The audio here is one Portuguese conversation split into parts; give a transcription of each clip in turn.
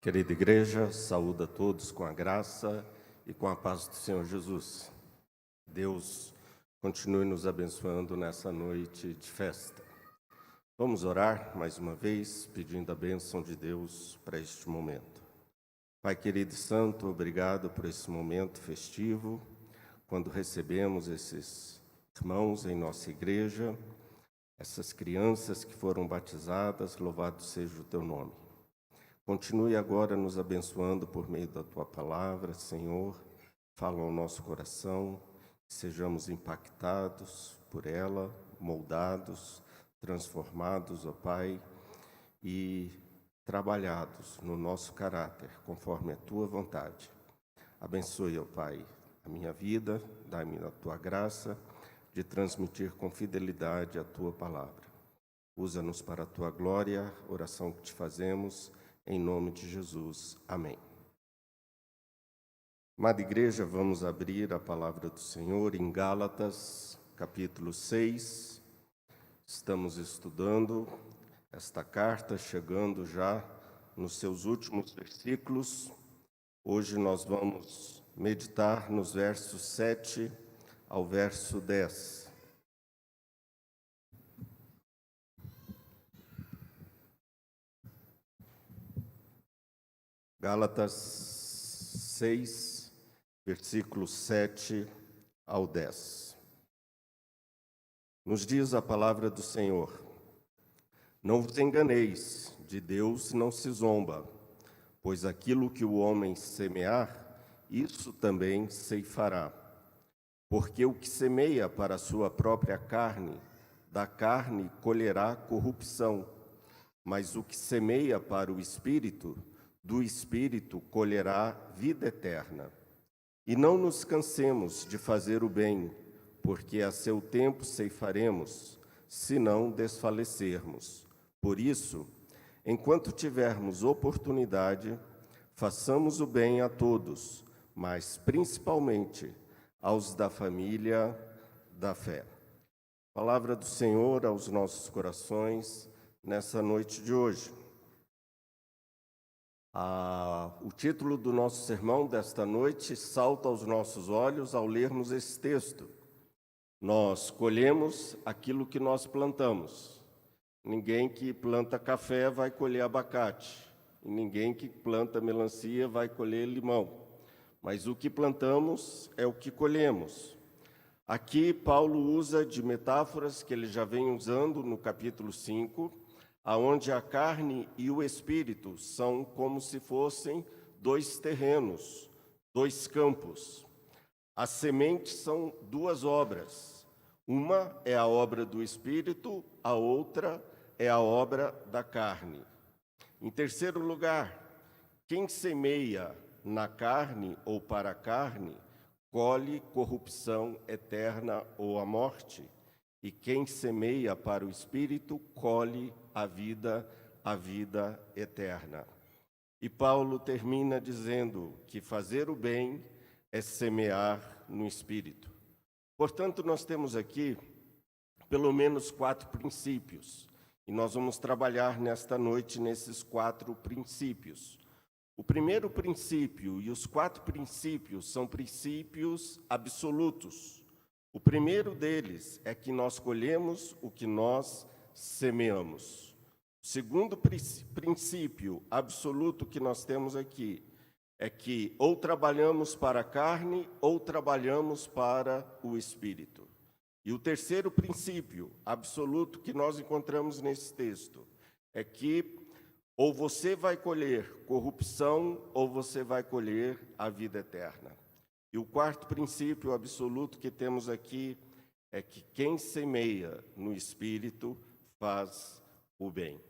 Querida igreja, saúdo a todos com a graça e com a paz do Senhor Jesus. Deus continue nos abençoando nessa noite de festa. Vamos orar mais uma vez, pedindo a bênção de Deus para este momento. Pai querido e santo, obrigado por esse momento festivo, quando recebemos esses irmãos em nossa igreja, essas crianças que foram batizadas, louvado seja o teu nome. Continue agora nos abençoando por meio da Tua palavra, Senhor. Fala ao nosso coração, que sejamos impactados por ela, moldados, transformados, ó Pai, e trabalhados no nosso caráter, conforme a Tua vontade. Abençoe, ó Pai, a minha vida, dá-me a Tua graça de transmitir com fidelidade a Tua palavra. Usa-nos para a Tua glória, oração que te fazemos, em nome de Jesus. Amém. Amada igreja, vamos abrir a palavra do Senhor em Gálatas, capítulo 6. Estamos estudando esta carta, chegando já nos seus últimos versículos. Hoje nós vamos meditar nos versos 7 ao verso 10. Gálatas 6, versículos 7 ao 10. Nos diz a palavra do Senhor: Não vos enganeis, de Deus não se zomba, pois aquilo que o homem semear, isso também ceifará. Porque o que semeia para a sua própria carne, da carne colherá corrupção, mas o que semeia para o Espírito, do Espírito colherá vida eterna. E não nos cansemos de fazer o bem, porque a seu tempo ceifaremos, se não desfalecermos. Por isso, enquanto tivermos oportunidade, façamos o bem a todos, mas principalmente aos da família da fé. Palavra do Senhor aos nossos corações nessa noite de hoje. O título do nosso sermão desta noite salta aos nossos olhos ao lermos esse texto. Nós colhemos aquilo que nós plantamos. Ninguém que planta café vai colher abacate. E ninguém que planta melancia vai colher limão. Mas o que plantamos é o que colhemos. Aqui Paulo usa de metáforas que ele já vem usando no capítulo 5, aonde a carne e o espírito são como se fossem dois terrenos, dois campos. As sementes são duas obras. Uma é a obra do espírito, a outra é a obra da carne. Em terceiro lugar, quem semeia na carne ou para a carne, colhe corrupção eterna ou a morte. E quem semeia para o Espírito, colhe a vida eterna. E Paulo termina dizendo que fazer o bem é semear no Espírito. Portanto, nós temos aqui pelo menos 4 princípios. E nós vamos trabalhar nesta noite nesses 4 princípios. O primeiro princípio e os 4 princípios são princípios absolutos. O primeiro deles é que nós colhemos o que nós semeamos. O segundo princípio absoluto que nós temos aqui é que ou trabalhamos para a carne ou trabalhamos para o Espírito. E o terceiro princípio absoluto que nós encontramos nesse texto é que ou você vai colher corrupção ou você vai colher a vida eterna. E o quarto princípio absoluto que temos aqui é que quem semeia no Espírito faz o bem.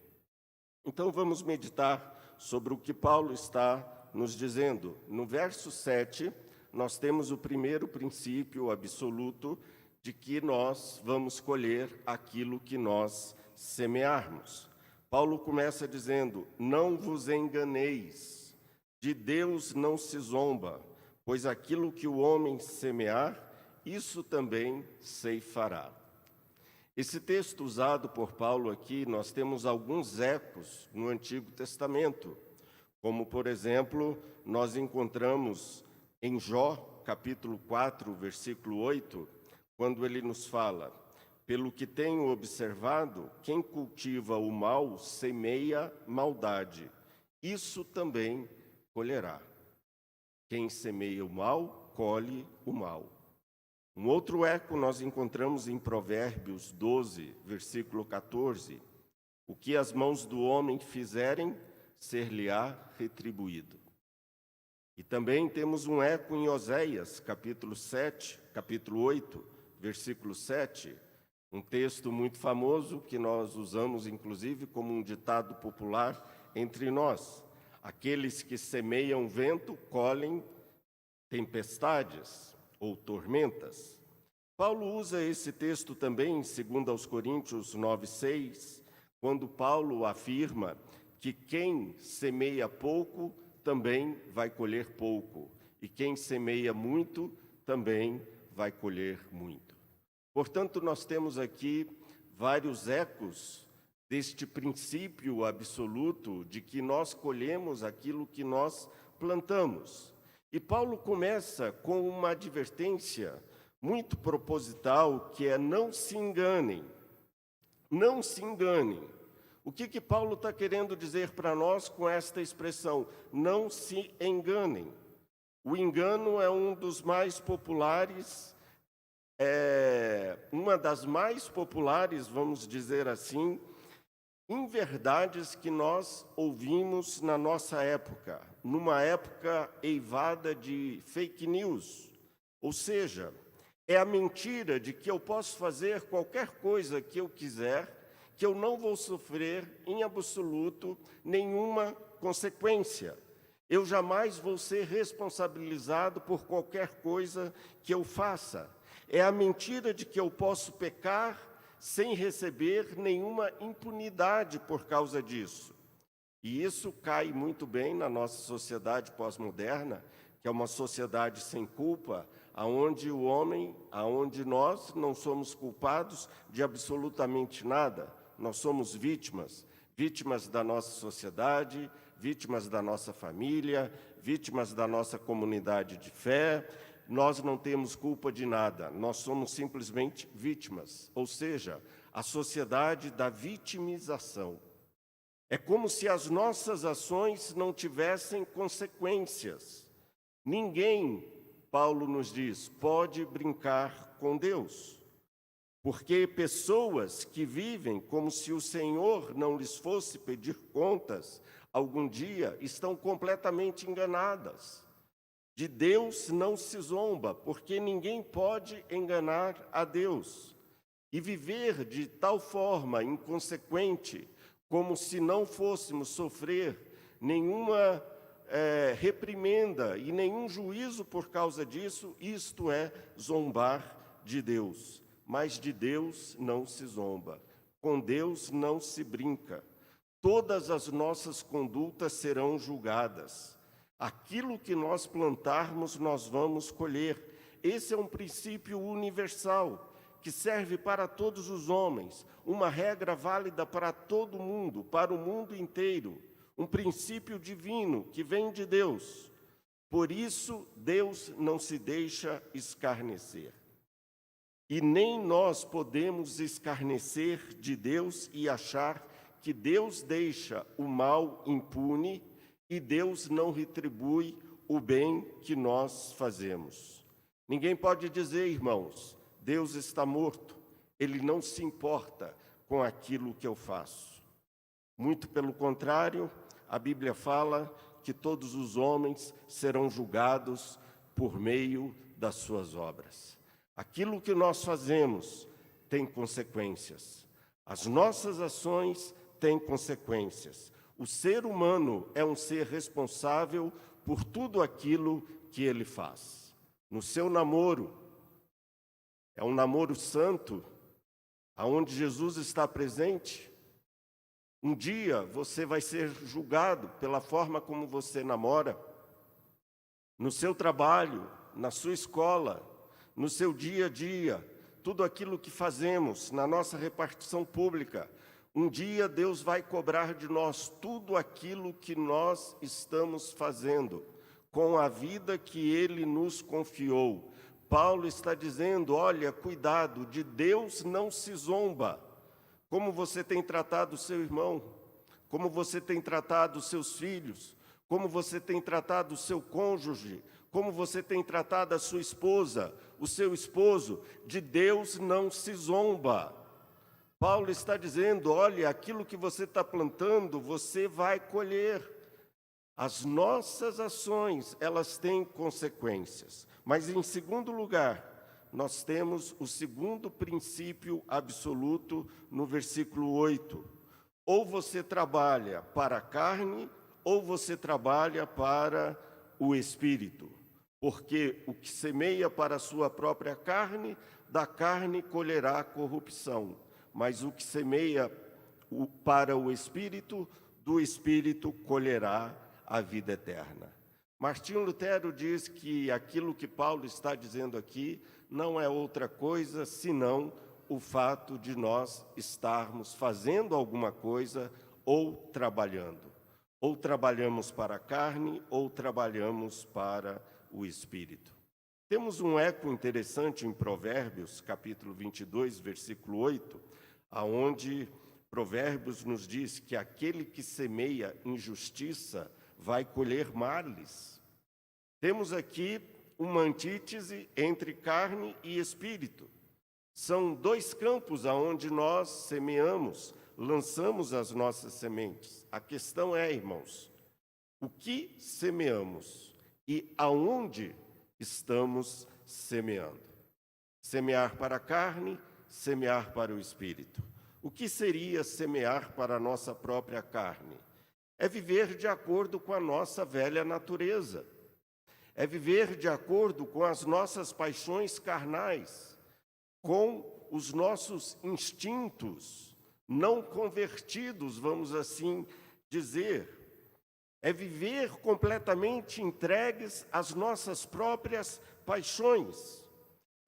Então vamos meditar sobre o que Paulo está nos dizendo. No verso 7, nós temos o primeiro princípio absoluto de que nós vamos colher aquilo que nós semearmos. Paulo começa dizendo: não vos enganeis, de Deus não se zomba, pois aquilo que o homem semear, isso também ceifará. Esse texto usado por Paulo aqui, nós temos alguns ecos no Antigo Testamento, Como, por exemplo, nós encontramos em Jó, capítulo 4, versículo 8, quando ele nos fala: pelo que tenho observado, quem cultiva o mal semeia maldade, isso também colherá. Quem semeia o mal, colhe o mal. Um outro eco nós encontramos em Provérbios 12, versículo 14. O que as mãos do homem fizerem, ser-lhe-á retribuído. E também temos um eco em Oséias, capítulo 7, capítulo 8, versículo 7, um texto muito famoso que nós usamos, inclusive, como um ditado popular entre nós. Aqueles que semeiam vento, colhem tempestades ou tormentas. Paulo usa esse texto também em 2 Coríntios 9:6, quando Paulo afirma que quem semeia pouco também vai colher pouco, e quem semeia muito também vai colher muito. Portanto, nós temos aqui vários ecos deste princípio absoluto de que nós colhemos aquilo que nós plantamos. E Paulo começa com uma advertência muito proposital, que é: não se enganem. Não se enganem. O que Paulo está querendo dizer para nós com esta expressão? Não se enganem. O engano é um dos mais populares, uma das mais populares, vamos dizer assim, inverdades que nós ouvimos na nossa época, numa época eivada de fake news. Ou seja, é a mentira de que eu posso fazer qualquer coisa que eu quiser, que eu não vou sofrer em absoluto nenhuma consequência. Eu jamais vou ser responsabilizado por qualquer coisa que eu faça. É a mentira de que eu posso pecar sem receber nenhuma impunidade por causa disso. E isso cai muito bem na nossa sociedade pós-moderna, que é uma sociedade sem culpa, aonde nós não somos culpados de absolutamente nada. Nós somos vítimas da nossa sociedade, vítimas da nossa família, vítimas da nossa comunidade de fé. Nós não temos culpa de nada, nós somos simplesmente vítimas, ou seja, a sociedade da vitimização. É como se as nossas ações não tivessem consequências. Ninguém, Paulo nos diz, pode brincar com Deus, porque pessoas que vivem como se o Senhor não lhes fosse pedir contas algum dia estão completamente enganadas. De Deus não se zomba, porque ninguém pode enganar a Deus. E viver de tal forma inconsequente, como se não fôssemos sofrer nenhuma reprimenda e nenhum juízo por causa disso, isto é zombar de Deus. Mas de Deus não se zomba, com Deus não se brinca. Todas as nossas condutas serão julgadas. Aquilo que nós plantarmos, nós vamos colher. Esse é um princípio universal, que serve para todos os homens, uma regra válida para todo mundo, para o mundo inteiro, um princípio divino que vem de Deus. Por isso, Deus não se deixa escarnecer. E nem nós podemos escarnecer de Deus e achar que Deus deixa o mal impune e Deus não retribui o bem que nós fazemos. Ninguém pode dizer, irmãos, Deus está morto, Ele não se importa com aquilo que eu faço. Muito pelo contrário, a Bíblia fala que todos os homens serão julgados por meio das suas obras. Aquilo que nós fazemos tem consequências. As nossas ações têm consequências. O ser humano é um ser responsável por tudo aquilo que ele faz. No seu namoro, é um namoro santo, aonde Jesus está presente. Um dia você vai ser julgado pela forma como você namora. No seu trabalho, na sua escola, no seu dia a dia, tudo aquilo que fazemos na nossa repartição pública. Um dia Deus vai cobrar de nós tudo aquilo que nós estamos fazendo, com a vida que Ele nos confiou. Paulo está dizendo, olha, cuidado, de Deus não se zomba. Como você tem tratado o seu irmão, como você tem tratado os seus filhos, como você tem tratado o seu cônjuge, como você tem tratado a sua esposa, o seu esposo, de Deus não se zomba. Paulo está dizendo, olha, aquilo que você está plantando, você vai colher. As nossas ações, elas têm consequências. Mas, em segundo lugar, nós temos o segundo princípio absoluto no versículo 8. Ou você trabalha para a carne, ou você trabalha para o Espírito. Porque o que semeia para a sua própria carne, da carne colherá corrupção. Mas o que semeia para o Espírito, do Espírito colherá a vida eterna. Martinho Lutero diz que aquilo que Paulo está dizendo aqui não é outra coisa senão o fato de nós estarmos fazendo alguma coisa ou trabalhando. Ou trabalhamos para a carne ou trabalhamos para o Espírito. Temos um eco interessante em Provérbios, capítulo 22, versículo 8, aonde Provérbios nos diz que aquele que semeia injustiça vai colher males. Temos aqui uma antítese entre carne e espírito. São dois campos aonde nós semeamos, lançamos as nossas sementes. A questão é, irmãos, o que semeamos e aonde estamos semeando? Semear para a carne, semear para o espírito. O que seria semear para a nossa própria carne? É viver de acordo com a nossa velha natureza. É viver de acordo com as nossas paixões carnais, com os nossos instintos não convertidos, vamos assim dizer. É viver completamente entregues às nossas próprias paixões.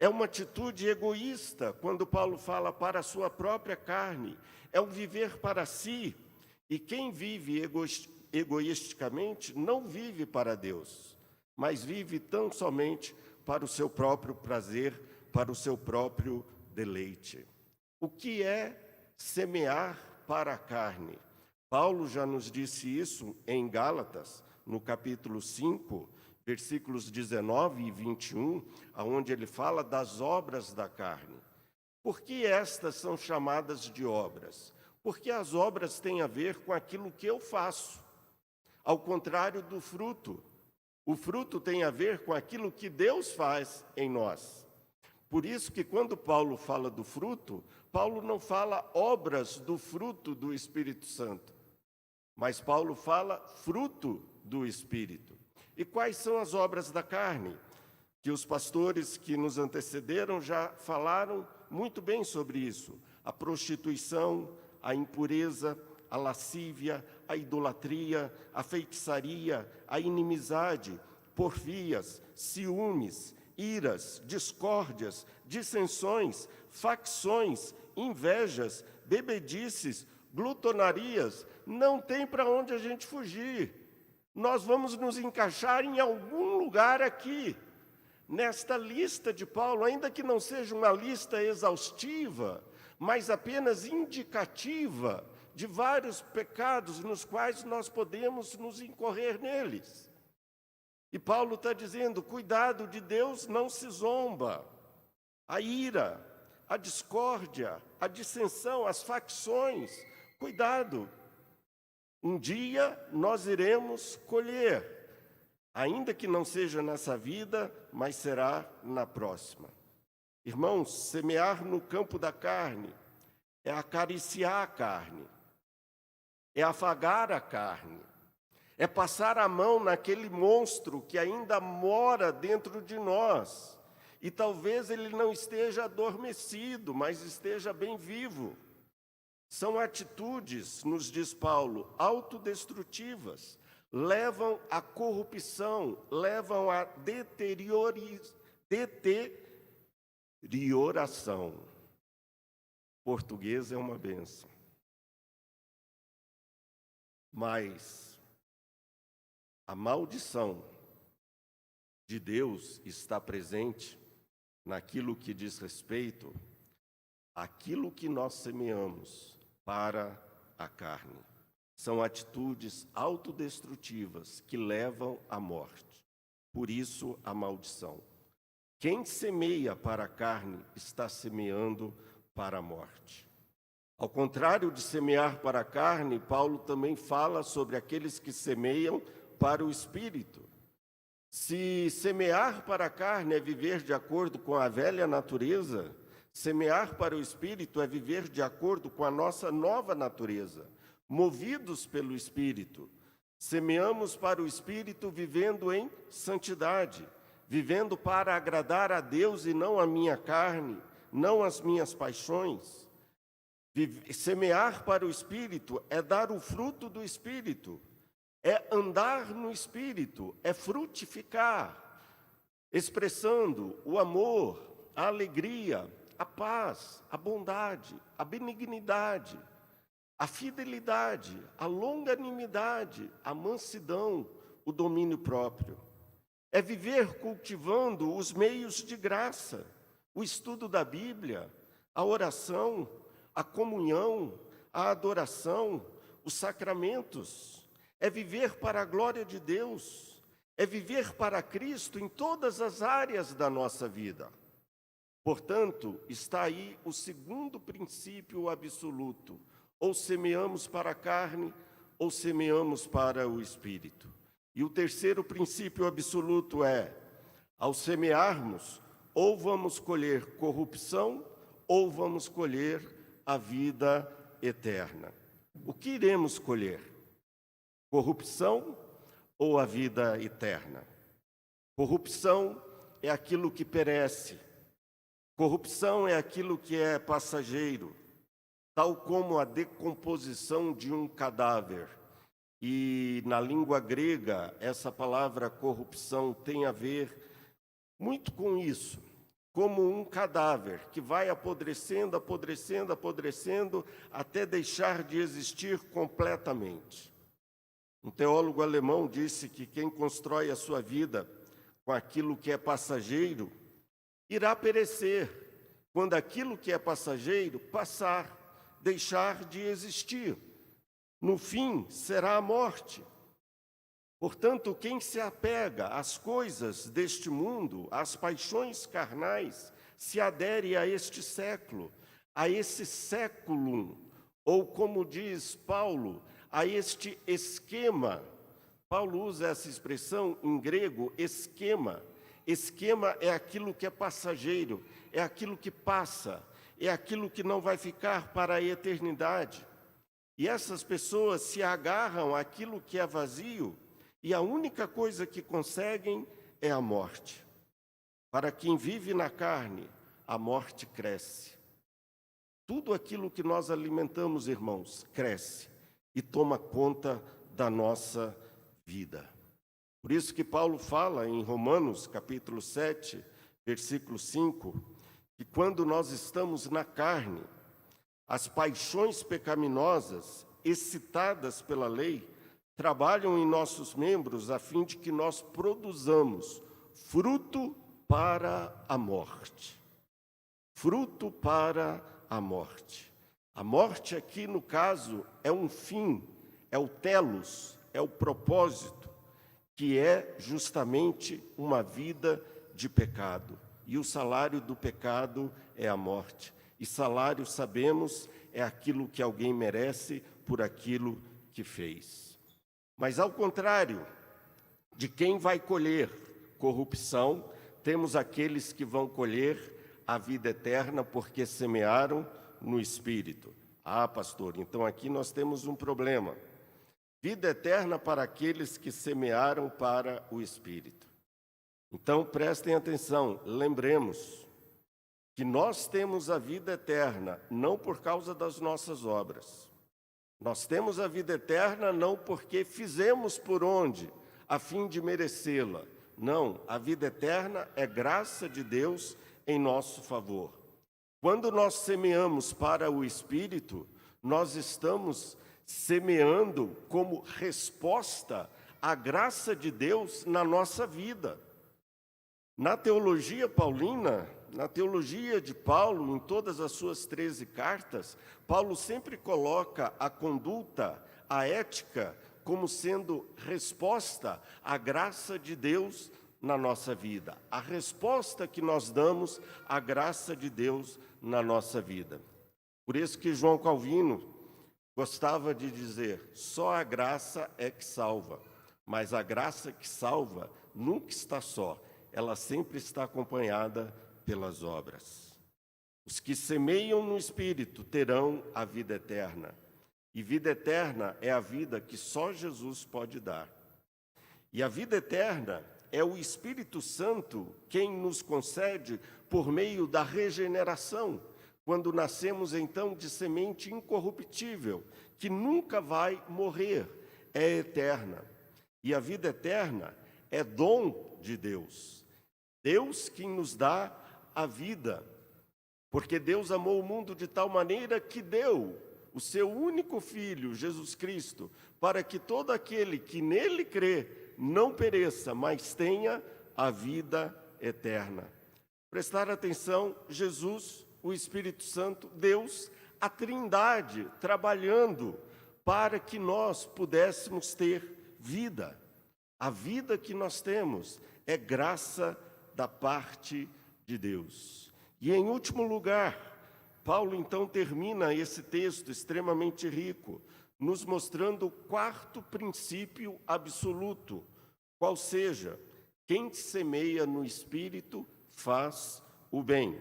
É uma atitude egoísta, quando Paulo fala para a sua própria carne. É o viver para si. E quem vive egoisticamente não vive para Deus, mas vive tão somente para o seu próprio prazer, para o seu próprio deleite. O que é semear para a carne? Paulo já nos disse isso em Gálatas, no capítulo 5, versículos 19 e 21, onde ele fala das obras da carne. Por que estas são chamadas de obras? Porque as obras têm a ver com aquilo que eu faço, ao contrário do fruto. O fruto tem a ver com aquilo que Deus faz em nós. Por isso que quando Paulo fala do fruto, Paulo não fala obras do fruto do Espírito Santo, mas Paulo fala fruto do Espírito. E quais são as obras da carne? Que os pastores que nos antecederam já falaram muito bem sobre isso. A prostituição, a impureza, a lascívia, a idolatria, a feitiçaria, a inimizade, porfias, ciúmes, iras, discórdias, dissensões, facções, invejas, bebedices, glutonarias. Não tem para onde a gente fugir. Nós vamos nos encaixar em algum lugar aqui, nesta lista de Paulo, ainda que não seja uma lista exaustiva, mas apenas indicativa de vários pecados nos quais nós podemos nos incorrer neles. E Paulo está dizendo, cuidado, de Deus não se zomba. A ira, a discórdia, a dissensão, as facções, cuidado. Um dia nós iremos colher, ainda que não seja nessa vida, mas será na próxima. Irmãos, semear no campo da carne é acariciar a carne, é afagar a carne, é passar a mão naquele monstro que ainda mora dentro de nós. E talvez ele não esteja adormecido, mas esteja bem vivo. São atitudes, nos diz Paulo, autodestrutivas, levam à corrupção, levam à deterioração. Português é uma benção. Mas a maldição de Deus está presente naquilo que diz respeito àquilo que nós semeamos para a carne. São atitudes autodestrutivas que levam à morte. Por isso, a maldição. Quem semeia para a carne está semeando para a morte. Ao contrário de semear para a carne, Paulo também fala sobre aqueles que semeiam para o Espírito. Se semear para a carne é viver de acordo com a velha natureza, semear para o Espírito é viver de acordo com a nossa nova natureza, movidos pelo Espírito. Semeamos para o Espírito vivendo em santidade, vivendo para agradar a Deus e não a minha carne, não as minhas paixões. Semear para o Espírito é dar o fruto do Espírito, é andar no Espírito, é frutificar, expressando o amor, a alegria, a paz, a bondade, a benignidade, a fidelidade, a longanimidade, a mansidão, o domínio próprio. É viver cultivando os meios de graça, o estudo da Bíblia, a oração, a comunhão, a adoração, os sacramentos. É viver para a glória de Deus, é viver para Cristo em todas as áreas da nossa vida. Portanto, está aí o segundo princípio absoluto: ou semeamos para a carne, ou semeamos para o Espírito. E o terceiro princípio absoluto é: ao semearmos, ou vamos colher corrupção, ou vamos colher a vida eterna. O que iremos colher? Corrupção ou a vida eterna? Corrupção é aquilo que perece. Corrupção é aquilo que é passageiro, tal como a decomposição de um cadáver. E na língua grega, essa palavra corrupção tem a ver muito com isso, como um cadáver que vai apodrecendo, apodrecendo, apodrecendo, até deixar de existir completamente. Um teólogo alemão disse que quem constrói a sua vida com aquilo que é passageiro, irá perecer, quando aquilo que é passageiro passar, deixar de existir. No fim, será a morte. Portanto, quem se apega às coisas deste mundo, às paixões carnais, se adere a este século, a esse séculum, ou como diz Paulo, a este esquema. Paulo usa essa expressão em grego, esquema. Esquema é aquilo que é passageiro, é aquilo que passa, é aquilo que não vai ficar para a eternidade. E essas pessoas se agarram àquilo que é vazio, e a única coisa que conseguem é a morte. Para quem vive na carne, a morte cresce. Tudo aquilo que nós alimentamos, irmãos, cresce e toma conta da nossa vida. Por isso que Paulo fala em Romanos, capítulo 7, versículo 5, que quando nós estamos na carne, as paixões pecaminosas, excitadas pela lei, trabalham em nossos membros a fim de que nós produzamos fruto para a morte. Fruto para a morte. A morte aqui, no caso, é um fim, é o telos, é o propósito, que é justamente uma vida de pecado. E o salário do pecado é a morte. E salário, sabemos, é aquilo que alguém merece por aquilo que fez. Mas, ao contrário de quem vai colher corrupção, temos aqueles que vão colher a vida eterna porque semearam no Espírito. Ah, pastor, então aqui nós temos um problema. Vida eterna para aqueles que semearam para o Espírito. Então, prestem atenção, lembremos que nós temos a vida eterna não por causa das nossas obras. Nós temos a vida eterna não porque fizemos por onde, a fim de merecê-la. Não, a vida eterna é graça de Deus em nosso favor. Quando nós semeamos para o Espírito, nós estamos semeando como resposta à graça de Deus na nossa vida. Na teologia paulina, na teologia de Paulo, em todas as suas 13 cartas, Paulo sempre coloca a conduta, a ética, como sendo resposta à graça de Deus na nossa vida. A resposta que nós damos à graça de Deus na nossa vida. Por isso que João Calvino gostava de dizer: só a graça é que salva, mas a graça que salva nunca está só, ela sempre está acompanhada pelas obras. Os que semeiam no Espírito terão a vida eterna, e vida eterna é a vida que só Jesus pode dar. E a vida eterna é o Espírito Santo quem nos concede por meio da regeneração, quando nascemos então de semente incorruptível, que nunca vai morrer, é eterna. E a vida eterna é dom de Deus. Deus quem nos dá a vida, porque Deus amou o mundo de tal maneira que deu o seu único Filho, Jesus Cristo, para que todo aquele que nele crê não pereça, mas tenha a vida eterna. Prestar atenção, Jesus, o Espírito Santo, Deus, a Trindade, trabalhando para que nós pudéssemos ter vida. A vida que nós temos é graça da parte de Deus. E em último lugar, Paulo então termina esse texto extremamente rico, nos mostrando o quarto princípio absoluto, qual seja, quem semeia no Espírito faz o bem.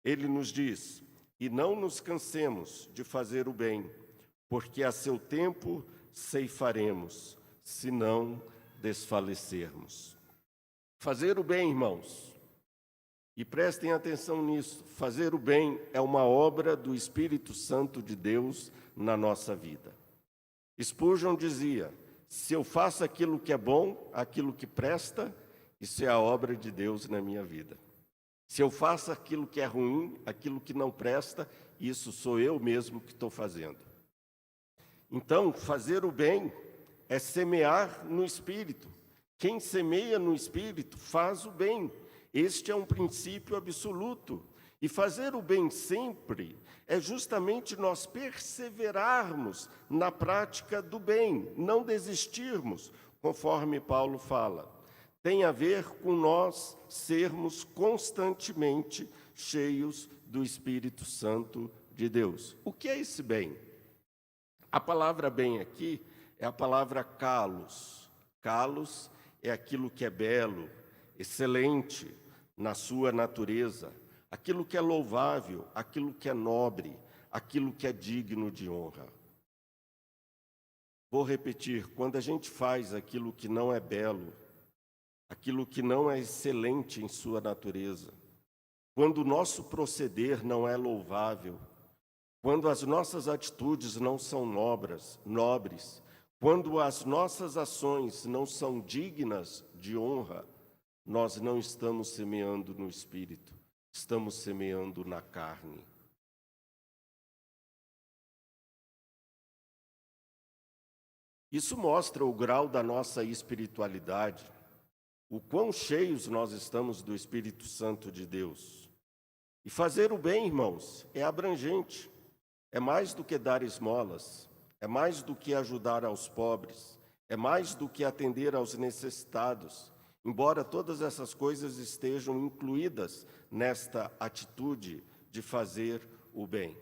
Ele nos diz: e não nos cansemos de fazer o bem, porque a seu tempo ceifaremos, se não desfalecermos. Fazer o bem, irmãos, e prestem atenção nisso, fazer o bem é uma obra do Espírito Santo de Deus na nossa vida. Spurgeon dizia: se eu faço aquilo que é bom, aquilo que presta, isso é a obra de Deus na minha vida. Se eu faço aquilo que é ruim, aquilo que não presta, isso sou eu mesmo que estou fazendo. Então, fazer o bem é semear no Espírito. Quem semeia no Espírito faz o bem. Este é um princípio absoluto. E fazer o bem sempre é justamente nós perseverarmos na prática do bem, não desistirmos, conforme Paulo fala. Tem a ver com nós sermos constantemente cheios do Espírito Santo de Deus. O que é esse bem? A palavra bem aqui é a palavra kalos. Kalos é aquilo que é belo, excelente na sua natureza, aquilo que é louvável, aquilo que é nobre, aquilo que é digno de honra. Vou repetir: quando a gente faz aquilo que não é belo, aquilo que não é excelente em sua natureza, quando o nosso proceder não é louvável, quando as nossas atitudes não são nobres, quando as nossas ações não são dignas de honra, nós não estamos semeando no Espírito, estamos semeando na carne. Isso mostra o grau da nossa espiritualidade, o quão cheios nós estamos do Espírito Santo de Deus. E fazer o bem, irmãos, é abrangente, é mais do que dar esmolas, é mais do que ajudar aos pobres, é mais do que atender aos necessitados, embora todas essas coisas estejam incluídas nesta atitude de fazer o bem.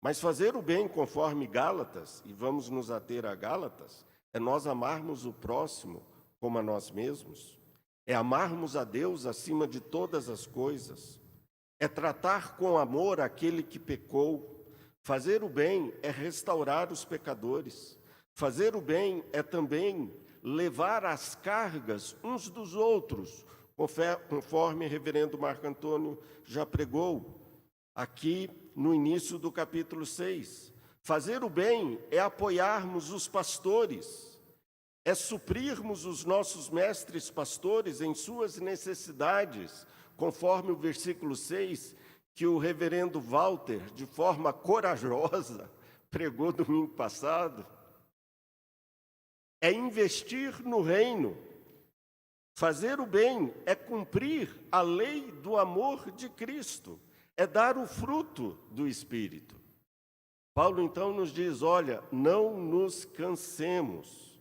Mas fazer o bem, conforme Gálatas, e vamos nos ater a Gálatas, é nós amarmos o próximo como a nós mesmos, é amarmos a Deus acima de todas as coisas, é tratar com amor aquele que pecou. Fazer o bem é restaurar os pecadores. Fazer o bem é também levar as cargas uns dos outros, conforme o reverendo Marco Antônio já pregou aqui no início do capítulo 6. Fazer o bem é apoiarmos os pastores, é suprirmos os nossos mestres pastores em suas necessidades, conforme o versículo 6, que o reverendo Walter, de forma corajosa, pregou domingo passado, é investir no reino. Fazer o bem é cumprir a lei do amor de Cristo, é dar o fruto do Espírito. Paulo então nos diz, olha, não nos cansemos.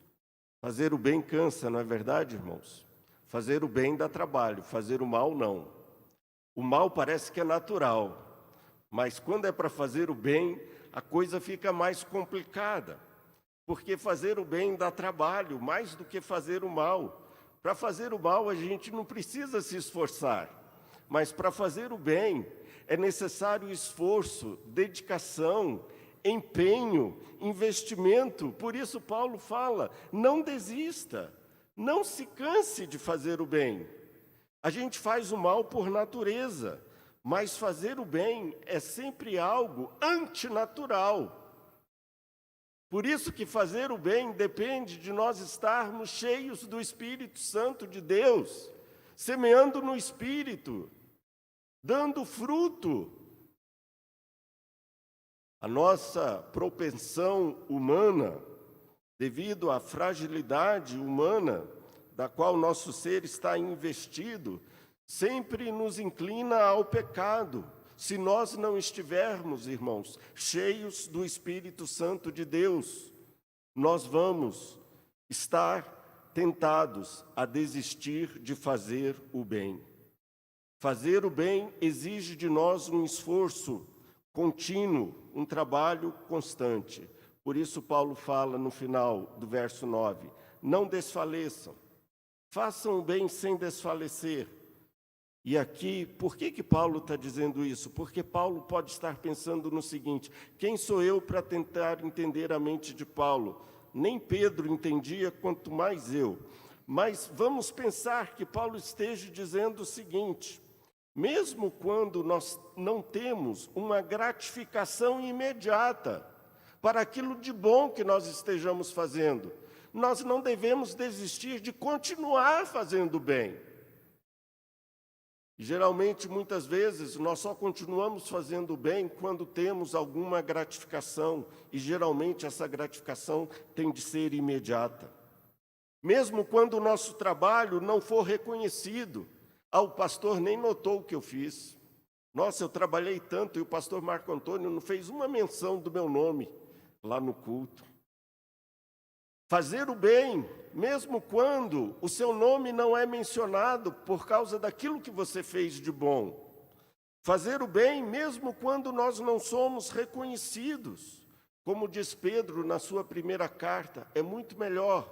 Fazer o bem cansa, não é verdade, irmãos? Fazer o bem dá trabalho, fazer o mal não. O mal parece que é natural, mas quando é para fazer o bem, a coisa fica mais complicada. Porque fazer o bem dá trabalho, mais do que fazer o mal. Para fazer o mal, a gente não precisa se esforçar. Mas para fazer o bem, é necessário esforço, dedicação, empenho, investimento. Por isso Paulo fala, não desista, não se canse de fazer o bem. A gente faz o mal por natureza, mas fazer o bem é sempre algo antinatural. Por isso que fazer o bem depende de nós estarmos cheios do Espírito Santo de Deus, semeando no Espírito, dando fruto. A nossa propensão humana, devido à fragilidade humana da qual nosso ser está investido, sempre nos inclina ao pecado. Se nós não estivermos, irmãos, cheios do Espírito Santo de Deus, nós vamos estar tentados a desistir de fazer o bem. Fazer o bem exige de nós um esforço contínuo, um trabalho constante. Por isso Paulo fala no final do verso 9, não desfaleçam, façam o bem sem desfalecer. E aqui, por que Paulo está dizendo isso? Porque Paulo pode estar pensando no seguinte, quem sou eu para tentar entender a mente de Paulo? Nem Pedro entendia, quanto mais eu. Mas vamos pensar que Paulo esteja dizendo o seguinte, mesmo quando nós não temos uma gratificação imediata para aquilo de bom que nós estejamos fazendo, nós não devemos desistir de continuar fazendo bem. Geralmente, muitas vezes, nós só continuamos fazendo bem quando temos alguma gratificação, e geralmente essa gratificação tem de ser imediata. Mesmo quando o nosso trabalho não for reconhecido, o pastor nem notou o que eu fiz. Nossa, eu trabalhei tanto, e o pastor Marco Antônio não fez uma menção do meu nome lá no culto. Fazer o bem, mesmo quando o seu nome não é mencionado por causa daquilo que você fez de bom. Fazer o bem, mesmo quando nós não somos reconhecidos. Como diz Pedro na sua primeira carta, é muito melhor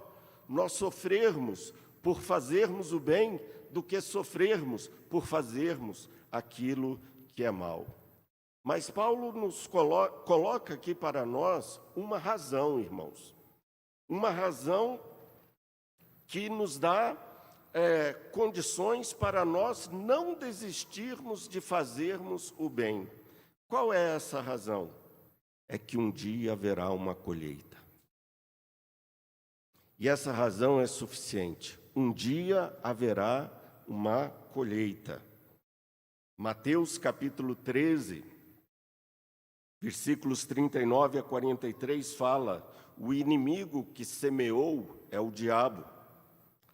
nós sofrermos por fazermos o bem do que sofrermos por fazermos aquilo que é mal. Mas Paulo nos coloca aqui para nós uma razão, irmãos. Uma razão que nos dá condições para nós não desistirmos de fazermos o bem. Qual é essa razão? É que um dia haverá uma colheita. E essa razão é suficiente. Um dia haverá uma colheita. Mateus capítulo 13, versículos 39 a 43 fala: o inimigo que semeou é o diabo,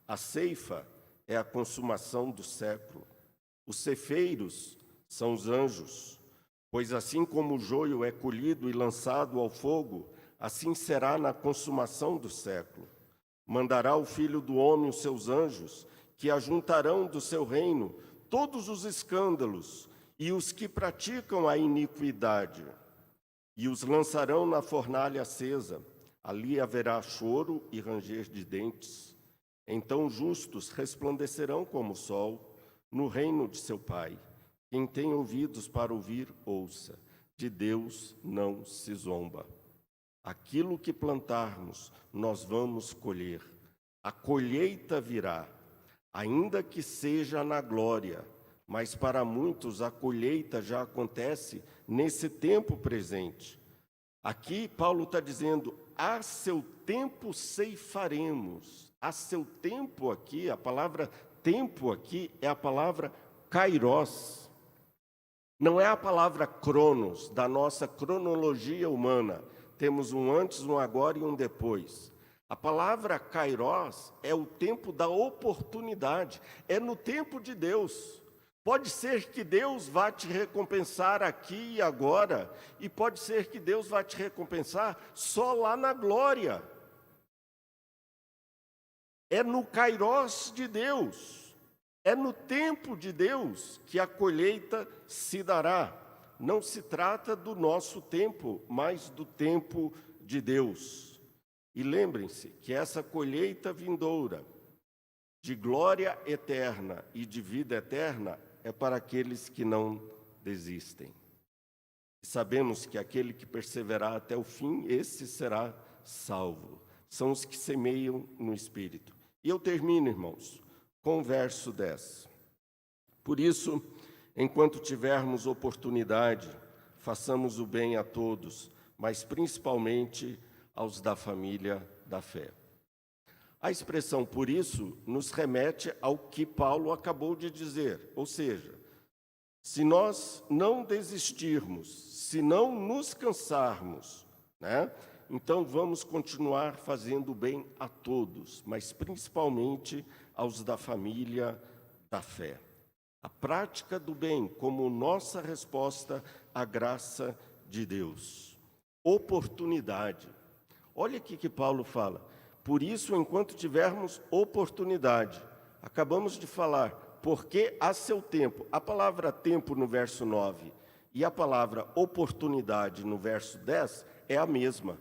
a ceifa é a consumação do século, os cefeiros são os anjos, pois assim como o joio é colhido e lançado ao fogo, assim será na consumação do século. Mandará o Filho do Homem os seus anjos, que ajuntarão do seu reino todos os escândalos e os que praticam a iniquidade, e os lançarão na fornalha acesa. Ali haverá choro e ranger de dentes. Então os justos resplandecerão como o sol no reino de seu Pai. Quem tem ouvidos para ouvir, ouça. De Deus não se zomba. Aquilo que plantarmos, nós vamos colher. A colheita virá, ainda que seja na glória, mas para muitos a colheita já acontece nesse tempo presente. Aqui Paulo está dizendo, a seu tempo ceifaremos. A seu tempo aqui, a palavra tempo aqui é a palavra kairos. Não é a palavra cronos, da nossa cronologia humana, Temos um antes, um agora e um depois. A palavra kairos é o tempo da oportunidade, é no tempo de Deus. Pode ser que Deus vá te recompensar aqui e agora, e pode ser que Deus vá te recompensar só lá na glória. É no kairos de Deus, é no tempo de Deus que a colheita se dará. Não se trata do nosso tempo, mas do tempo de Deus. E lembrem-se que essa colheita vindoura, de glória eterna e de vida eterna, é para aqueles que não desistem. Sabemos que aquele que perseverar até o fim, esse será salvo. São os que semeiam no Espírito. E eu termino, irmãos, com o verso 10. Por isso, enquanto tivermos oportunidade, façamos o bem a todos, mas principalmente aos da família da fé. A expressão "por isso" nos remete ao que Paulo acabou de dizer, ou seja, se nós não desistirmos, se não nos cansarmos, então vamos continuar fazendo bem a todos, mas principalmente aos da família da fé. A prática do bem como nossa resposta à graça de Deus. Oportunidade. Olha aqui que Paulo fala. Por isso, enquanto tivermos oportunidade, acabamos de falar, porque a seu tempo. A palavra tempo no verso 9 e a palavra oportunidade no verso 10 é a mesma.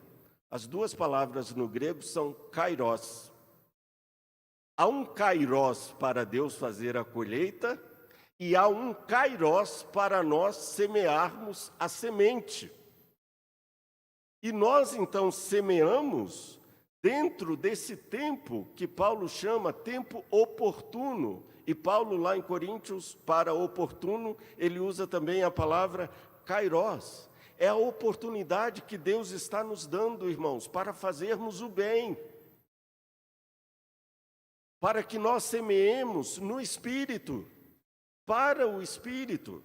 As duas palavras no grego são kairos. Há um kairos para Deus fazer a colheita e há um kairos para nós semearmos a semente. E nós, então, semeamos dentro desse tempo que Paulo chama tempo oportuno. E Paulo, lá em Coríntios, para oportuno, ele usa também a palavra kairos. É a oportunidade que Deus está nos dando, irmãos, para fazermos o bem. Para que nós semeemos no Espírito, para o Espírito.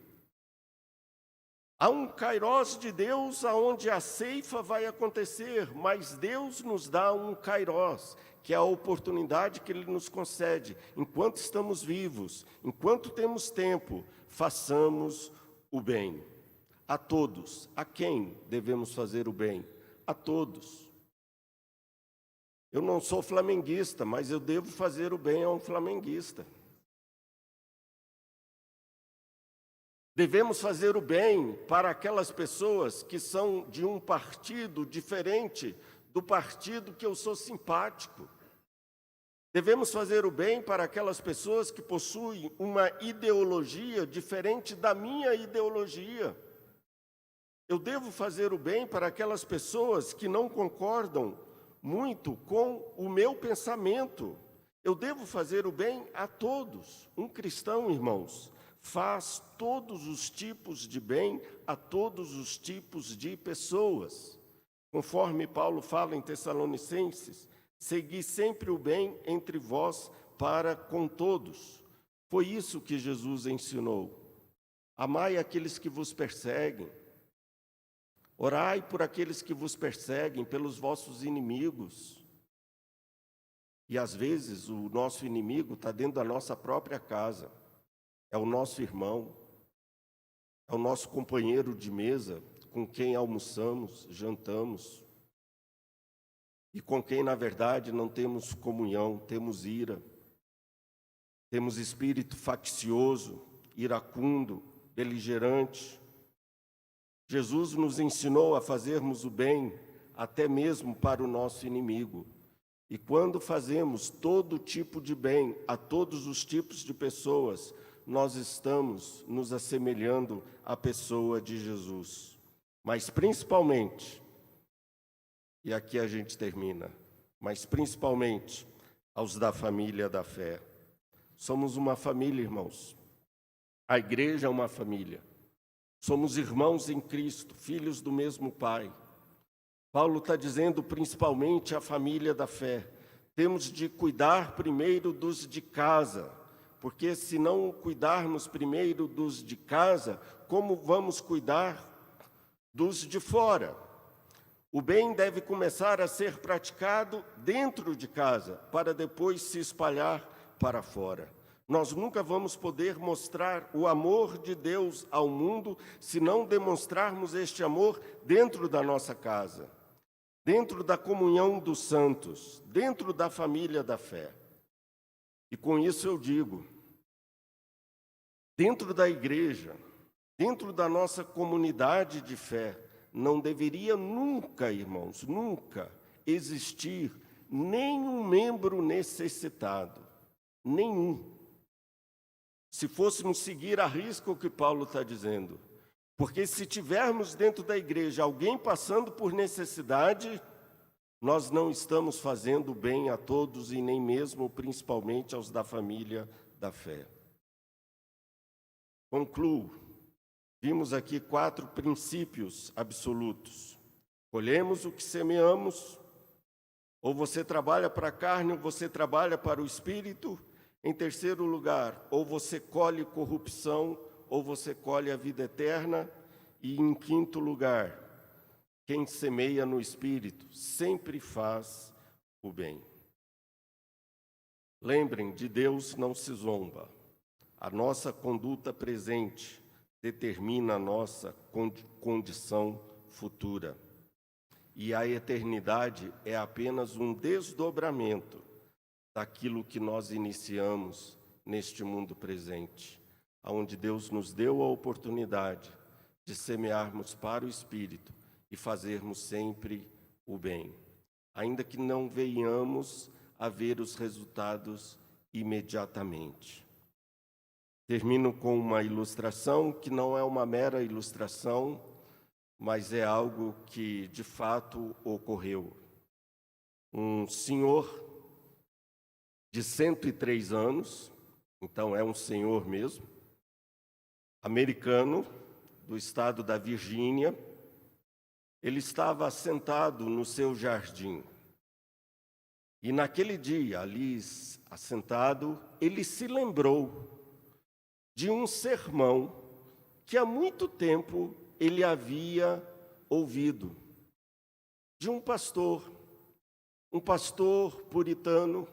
Há um kairos de Deus aonde a ceifa vai acontecer, mas Deus nos dá um kairos, que é a oportunidade que Ele nos concede. Enquanto estamos vivos, enquanto temos tempo, façamos o bem. A todos. A quem devemos fazer o bem? A todos. Eu não sou flamenguista, mas eu devo fazer o bem a um flamenguista. Devemos fazer o bem para aquelas pessoas que são de um partido diferente do partido que eu sou simpático. Devemos fazer o bem para aquelas pessoas que possuem uma ideologia diferente da minha ideologia. Eu devo fazer o bem para aquelas pessoas que não concordam muito com o meu pensamento. Eu devo fazer o bem a todos. Um cristão, irmãos, faz todos os tipos de bem a todos os tipos de pessoas. Conforme Paulo fala em Tessalonicenses, segui sempre o bem entre vós para com todos. Foi isso que Jesus ensinou. Amai aqueles que vos perseguem. Orai por aqueles que vos perseguem, pelos vossos inimigos. E às vezes o nosso inimigo está dentro da nossa própria casa. É o nosso irmão, é o nosso companheiro de mesa, com quem almoçamos, jantamos, e com quem, na verdade, não temos comunhão, temos ira, temos espírito faccioso, iracundo, beligerante. Jesus nos ensinou a fazermos o bem, até mesmo para o nosso inimigo. E quando fazemos todo tipo de bem a todos os tipos de pessoas, nós estamos nos assemelhando à pessoa de Jesus. Mas principalmente, e aqui a gente termina, mas principalmente aos da família da fé. Somos uma família, irmãos. A igreja é uma família. Somos irmãos em Cristo, filhos do mesmo Pai. Paulo está dizendo principalmente à família da fé. Temos de cuidar primeiro dos de casa, porque se não cuidarmos primeiro dos de casa, como vamos cuidar dos de fora? O bem deve começar a ser praticado dentro de casa, para depois se espalhar para fora. Nós nunca vamos poder mostrar o amor de Deus ao mundo se não demonstrarmos este amor dentro da nossa casa, dentro da comunhão dos santos, dentro da família da fé. E com isso eu digo, dentro da igreja, dentro da nossa comunidade de fé, não deveria nunca, irmãos, nunca existir nenhum membro necessitado, nenhum. Se fôssemos seguir à risca o que Paulo está dizendo, porque se tivermos dentro da igreja alguém passando por necessidade, nós não estamos fazendo bem a todos e nem mesmo, principalmente, aos da família da fé. Concluo. Vimos aqui 4 princípios absolutos. Colhemos o que semeamos, ou você trabalha para a carne, ou você trabalha para o espírito. Em terceiro lugar, ou você colhe corrupção, ou você colhe a vida eterna. E em quinto lugar, quem semeia no espírito sempre faz o bem. Lembrem, de Deus não se zomba. A nossa conduta presente determina a nossa condição futura. E a eternidade é apenas um desdobramento daquilo que nós iniciamos neste mundo presente, onde Deus nos deu a oportunidade de semearmos para o Espírito e fazermos sempre o bem, ainda que não venhamos a ver os resultados imediatamente. Termino com uma ilustração que não é uma mera ilustração, mas é algo que de fato ocorreu. Um senhor de 103 anos, então é um senhor mesmo, americano, do estado da Virgínia, ele estava sentado no seu jardim. E naquele dia, ali assentado, ele se lembrou de um sermão que há muito tempo ele havia ouvido, de um pastor puritano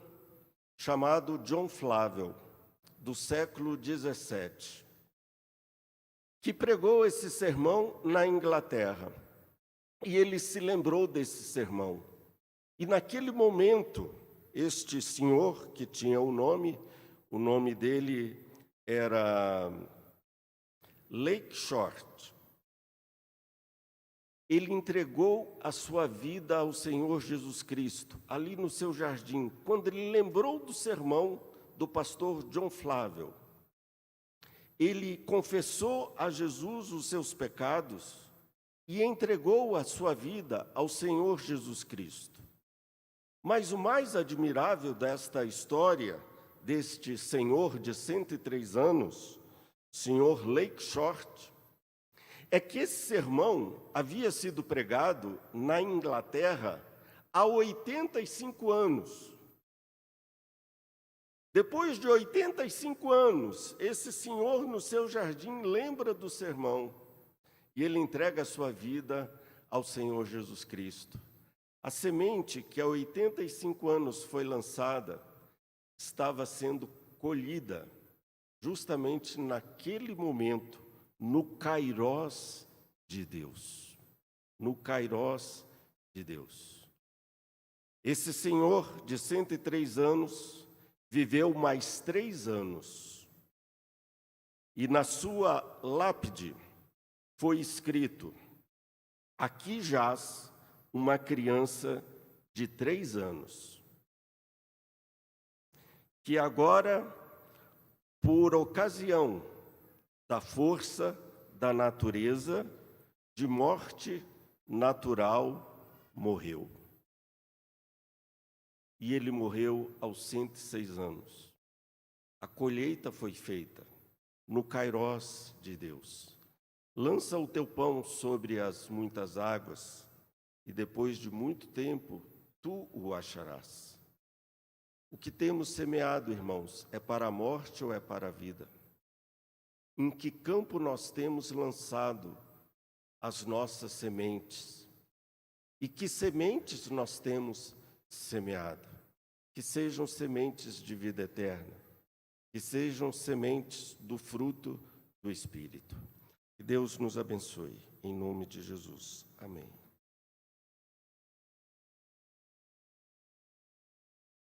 chamado John Flavel, do século 17, que pregou esse sermão na Inglaterra. E ele se lembrou desse sermão. E naquele momento, este senhor, que tinha o nome dele era Lake Short, ele entregou a sua vida ao Senhor Jesus Cristo, ali no seu jardim, quando ele lembrou do sermão do pastor John Flavel. Ele confessou a Jesus os seus pecados e entregou a sua vida ao Senhor Jesus Cristo. Mas o mais admirável desta história, deste senhor de 103 anos, senhor Lake Short, é que esse sermão havia sido pregado na Inglaterra há 85 anos. Depois de 85 anos, esse senhor no seu jardim lembra do sermão e ele entrega a sua vida ao Senhor Jesus Cristo. A semente que há 85 anos foi lançada estava sendo colhida justamente naquele momento, no kairós de Deus. No kairós de Deus. Esse senhor de 103 anos viveu mais 3 anos. E na sua lápide foi escrito: aqui jaz uma criança de 3 anos, que agora, por ocasião da força da natureza, de morte natural, morreu. E ele morreu aos 106 anos. A colheita foi feita no kairós de Deus. Lança o teu pão sobre as muitas águas, e depois de muito tempo, tu o acharás. O que temos semeado, irmãos, é para a morte ou é para a vida? Em que campo nós temos lançado as nossas sementes? E que sementes nós temos semeado? Que sejam sementes de vida eterna, que sejam sementes do fruto do Espírito. Que Deus nos abençoe, em nome de Jesus. Amém.